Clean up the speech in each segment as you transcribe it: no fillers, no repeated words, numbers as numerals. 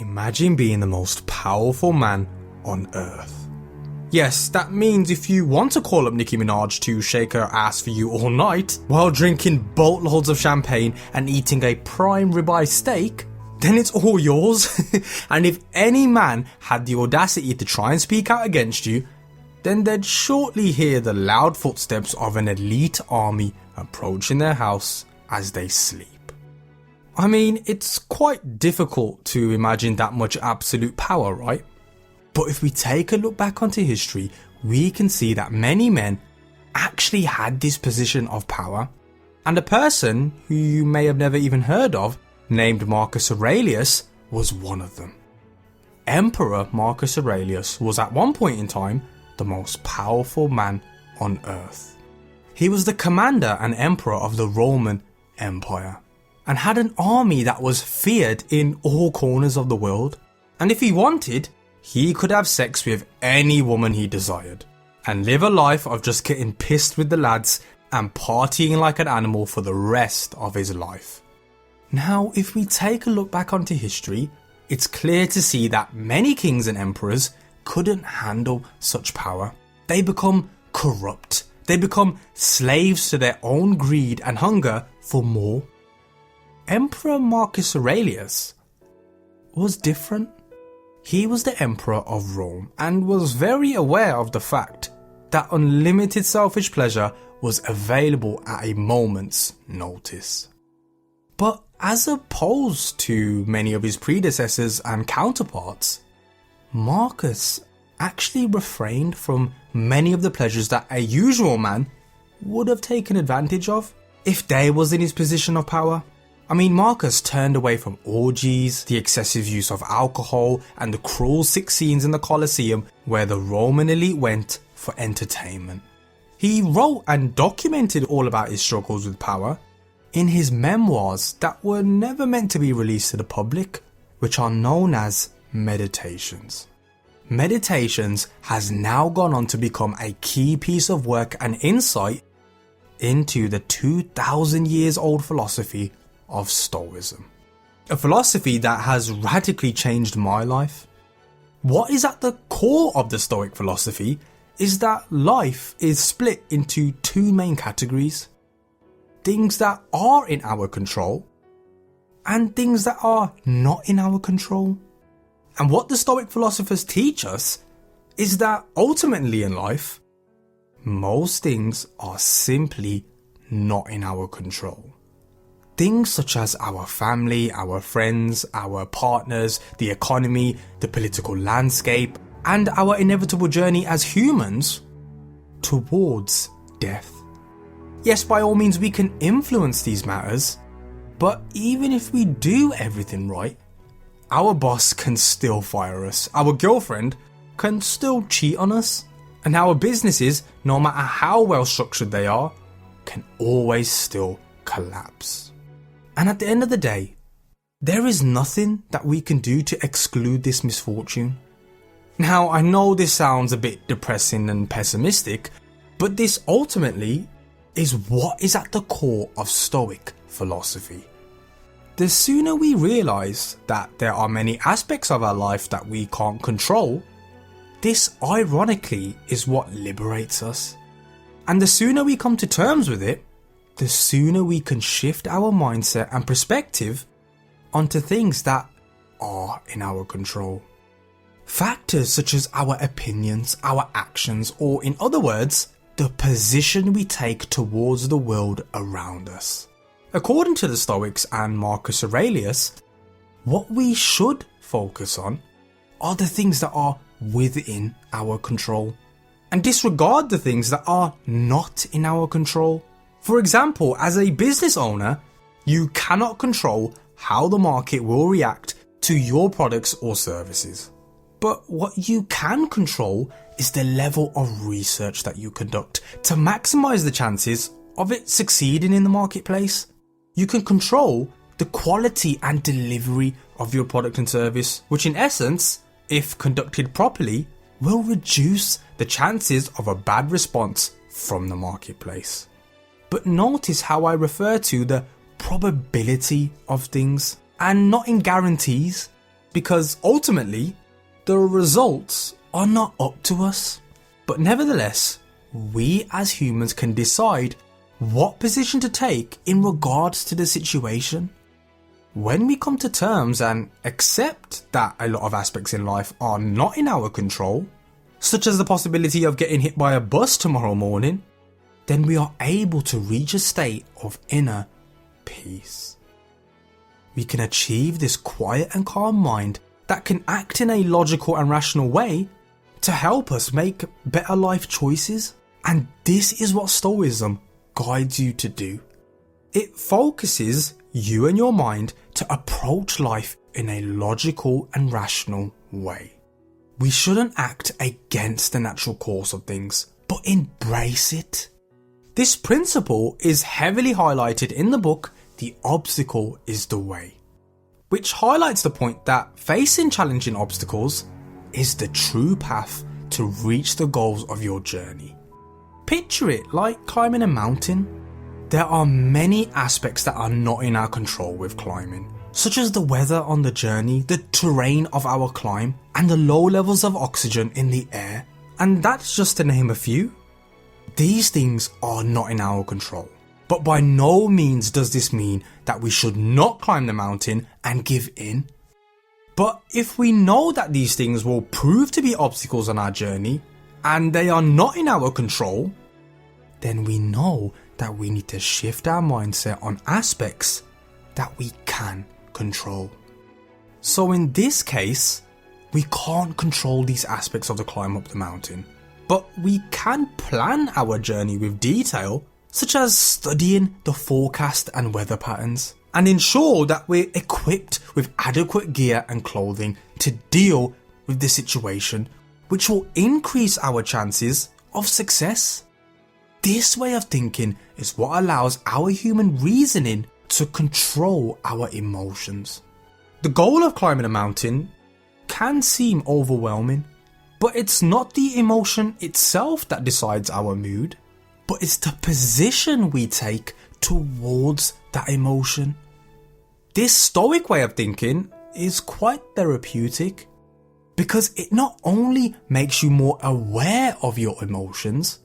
Imagine being the most powerful man on earth. Yes, that means if you want to call up Nicki Minaj to shake her ass for you all night while drinking boatloads of champagne and eating a prime ribeye steak, then it's all yours. And if any man had the audacity to try and speak out against you, then they'd shortly hear the loud footsteps of an elite army approaching their house as they sleep. I mean, it's quite difficult to imagine that much absolute power, right? But if we take a look back onto history, we can see that many men actually had this position of power. And a person who you may have never even heard of, named Marcus Aurelius, was one of them. Emperor Marcus Aurelius was at one point in time the most powerful man on earth. He was the commander and emperor of the Roman Empire, and had an army that was feared in all corners of the world. And if he wanted, he could have sex with any woman he desired, and live a life of just getting pissed with the lads and partying like an animal for the rest of his life. Now, if we take a look back onto history, it's clear to see that many kings and emperors couldn't handle such power. They become corrupt. They become slaves to their own greed and hunger for more. Emperor Marcus Aurelius was different. He was the emperor of Rome and was very aware of the fact that unlimited selfish pleasure was available at a moment's notice. But as opposed to many of his predecessors and counterparts, Marcus actually refrained from many of the pleasures that a usual man would have taken advantage of if they was in his position of power. I mean, Marcus turned away from orgies, the excessive use of alcohol, and the cruel sick scenes in the Colosseum where the Roman elite went for entertainment. He wrote and documented all about his struggles with power in his memoirs that were never meant to be released to the public, which are known as Meditations. Meditations has now gone on to become a key piece of work and insight into the 2,000 years old philosophy of Stoicism. A philosophy that has radically changed my life. What is at the core of the Stoic philosophy is that life is split into two main categories: things that are in our control and things that are not in our control. And what the Stoic philosophers teach us is that ultimately in life, most things are simply not in our control. Things such as our family, our friends, our partners, the economy, the political landscape, and our inevitable journey as humans towards death. Yes, by all means we can influence these matters, but even if we do everything right, our boss can still fire us, our girlfriend can still cheat on us, and our businesses, no matter how well structured they are, can always still collapse. And at the end of the day, there is nothing that we can do to exclude this misfortune. Now, I know this sounds a bit depressing and pessimistic, but this ultimately is what is at the core of Stoic philosophy. The sooner we realise that there are many aspects of our life that we can't control, this ironically is what liberates us. And the sooner we come to terms with it, the sooner we can shift our mindset and perspective onto things that are in our control. Factors such as our opinions, our actions, or in other words, the position we take towards the world around us. According to the Stoics and Marcus Aurelius, what we should focus on are the things that are within our control, and disregard the things that are not in our control. For example, as a business owner, you cannot control how the market will react to your products or services. But what you can control is the level of research that you conduct to maximize the chances of it succeeding in the marketplace. You can control the quality and delivery of your product and service, which in essence, if conducted properly, will reduce the chances of a bad response from the marketplace. But notice how I refer to the probability of things and not in guarantees, because ultimately, the results are not up to us. But nevertheless, we as humans can decide what position to take in regards to the situation. When we come to terms and accept that a lot of aspects in life are not in our control, such as the possibility of getting hit by a bus tomorrow morning, then we are able to reach a state of inner peace. We can achieve this quiet and calm mind that can act in a logical and rational way to help us make better life choices. And this is what Stoicism guides you to do. It focuses you and your mind to approach life in a logical and rational way. We shouldn't act against the natural course of things, but embrace it. This principle is heavily highlighted in the book The Obstacle is the Way, which highlights the point that facing challenging obstacles is the true path to reach the goals of your journey. Picture it like climbing a mountain. There are many aspects that are not in our control with climbing, such as the weather on the journey, the terrain of our climb, and the low levels of oxygen in the air, and that's just to name a few. These things are not in our control, but by no means does this mean that we should not climb the mountain and give in. But if we know that these things will prove to be obstacles on our journey, and they are not in our control, then we know that we need to shift our mindset on aspects that we can control. So in this case, we can't control these aspects of the climb up the mountain, but we can plan our journey with detail, such as studying the forecast and weather patterns, and ensure that we're equipped with adequate gear and clothing to deal with the situation, which will increase our chances of success. This way of thinking is what allows our human reasoning to control our emotions. The goal of climbing a mountain can seem overwhelming, but it's not the emotion itself that decides our mood, but it's the position we take towards that emotion. This stoic way of thinking is quite therapeutic, because it not only makes you more aware of your emotions,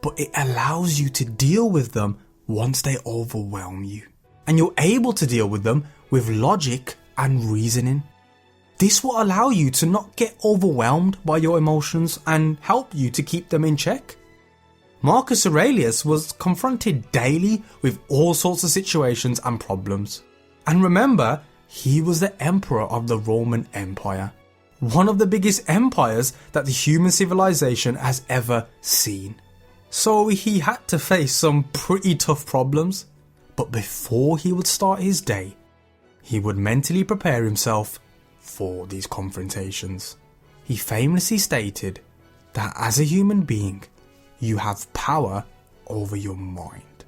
but it allows you to deal with them once they overwhelm you, and you're able to deal with them with logic and reasoning. This will allow you to not get overwhelmed by your emotions and help you to keep them in check. Marcus Aurelius was confronted daily with all sorts of situations and problems. And remember, he was the emperor of the Roman Empire, one of the biggest empires that the human civilization has ever seen. So he had to face some pretty tough problems. But before he would start his day, he would mentally prepare himself for these confrontations. He famously stated that as a human being, you have power over your mind,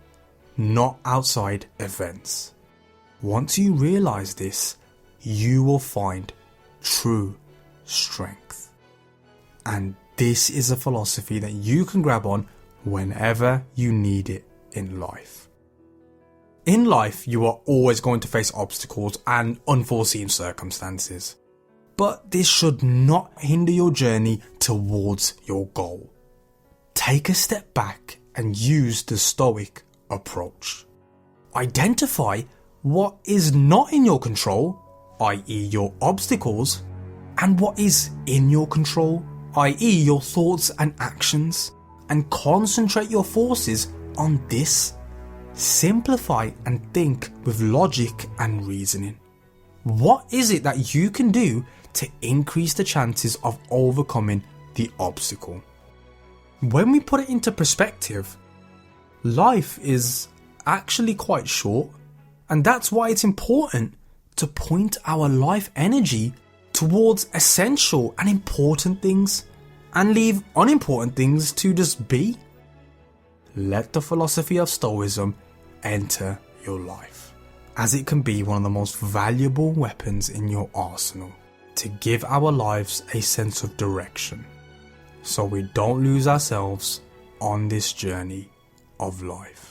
not outside events. Once you realize this, you will find true strength. And this is a philosophy that you can grab on whenever you need it in life. In life, you are always going to face obstacles and unforeseen circumstances. But this should not hinder your journey towards your goal. Take a step back and use the stoic approach. Identify what is not in your control, i.e. your obstacles, and what is in your control, i.e. your thoughts and actions, and concentrate your forces on this. Simplify and think with logic and reasoning. What is it that you can do to increase the chances of overcoming the obstacle? When we put it into perspective, life is actually quite short, and that's why it's important to point our life energy towards essential and important things and leave unimportant things to just be. Let the philosophy of Stoicism enter your life, as it can be one of the most valuable weapons in your arsenal to give our lives a sense of direction, so we don't lose ourselves on this journey of life.